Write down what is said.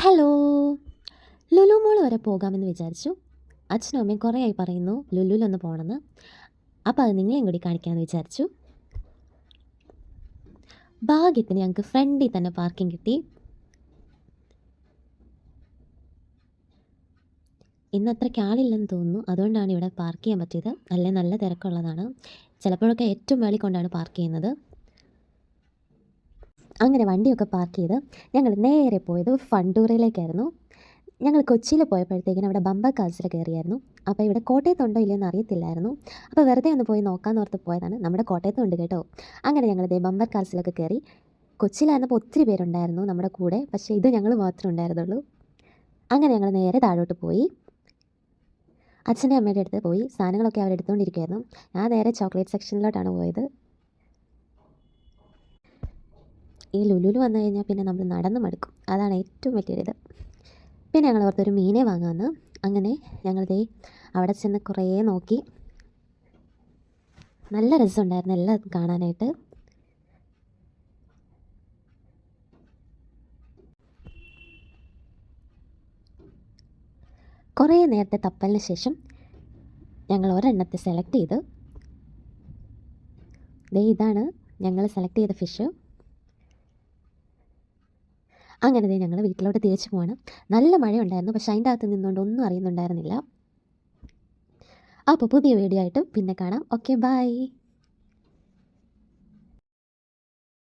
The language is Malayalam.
ഹലോ. ലുലു മോൾ വരെ പോകാമെന്ന് വിചാരിച്ചു. അച്ഛനും അമ്മയും കുറേ ആയി പറയുന്നു ലുലുവിലൊന്ന് പോകണമെന്ന്. അപ്പോൾ അത് നിങ്ങളെയും കൂടി കാണിക്കാമെന്ന് വിചാരിച്ചു. ഭാഗ്യത്തിന് ഞങ്ങൾക്ക് ഫ്രണ്ടിൽ തന്നെ പാർക്കിംഗ് കിട്ടി. ഇന്ന് അത്രയ്ക്ക് ആളില്ലെന്ന് തോന്നുന്നു, അതുകൊണ്ടാണ് ഇവിടെ പാർക്ക് ചെയ്യാൻ പറ്റിയത്. അല്ലേ നല്ല തിരക്കുള്ളതാണ്. ചിലപ്പോഴൊക്കെ ഏറ്റവും മേളിൽ കൊണ്ടാണ് പാർക്ക് ചെയ്യുന്നത്. അങ്ങനെ വണ്ടിയൊക്കെ പാർക്ക് ചെയ്ത് ഞങ്ങൾ നേരെ പോയത് ഫണ്ടൂറയിലേക്കായിരുന്നു. ഞങ്ങൾ കൊച്ചിയിൽ പോയപ്പോഴത്തേക്കിനും അവിടെ ബമ്പർ കാഴ്ചയിൽ കയറിയായിരുന്നു. അപ്പോൾ ഇവിടെ കോട്ടയത്തുണ്ടോ ഇല്ലയോ എന്ന് അറിയത്തില്ലായിരുന്നു. അപ്പോൾ വെറുതെ ഒന്ന് പോയി നോക്കാമെന്ന് ഓർത്ത് പോയതാണ്. നമ്മുടെ കോട്ടയത്തുണ്ട് കേട്ടോ. അങ്ങനെ ഞങ്ങൾ ഇതേ ബമ്പർ കാഴ്ചയിലൊക്കെ കയറി. കൊച്ചിയിലായിരുന്നപ്പോൾ ഒത്തിരി പേരുണ്ടായിരുന്നു നമ്മുടെ കൂടെ, പക്ഷേ ഇത് ഞങ്ങൾ മാത്രമേ ഉണ്ടായിരുന്നുള്ളൂ. അങ്ങനെ ഞങ്ങൾ നേരെ താഴോട്ട് പോയി. അച്ഛൻ്റെ അമ്മയുടെ അടുത്ത് പോയി സാധനങ്ങളൊക്കെ അവരെടുത്തുകൊണ്ടിരിക്കുകയായിരുന്നു. ഞാൻ നേരെ ചോക്ലേറ്റ് സെക്ഷനിലോട്ടാണ് പോയത്. ഈ ലുലുവിൽ വന്നു കഴിഞ്ഞാൽ പിന്നെ നമ്മൾ നടന്ന് മടുക്കും, അതാണ് ഏറ്റവും വലിയൊരിത്. പിന്നെ ഞങ്ങൾ ഓർത്തൊരു മീനെ വാങ്ങാമെന്ന്. അങ്ങനെ ഞങ്ങളിതേ അവിടെ ചെന്ന് കുറേ നോക്കി. നല്ല രസമുണ്ടായിരുന്നു എല്ലാം കാണാനായിട്ട്. കുറേ നേരത്തെ തപ്പലിന് ശേഷം ഞങ്ങൾ ഒരെണ്ണത്തെ സെലക്ട് ചെയ്ത്. ഇതാണ് ഞങ്ങൾ സെലക്ട് ചെയ്ത ഫിഷ്. അങ്ങനെ ഞങ്ങൾ വീട്ടിലോട്ട് തിരിച്ചു പോകണം. നല്ല മഴയുണ്ടായിരുന്നു, പക്ഷേ അതിൻ്റെ അകത്ത് നിന്നുകൊണ്ട് ഒന്നും അറിയുന്നുണ്ടായിരുന്നില്ല. അപ്പോൾ പുതിയ വീഡിയോ ആയിട്ട് പിന്നെ കാണാം. Okay, by.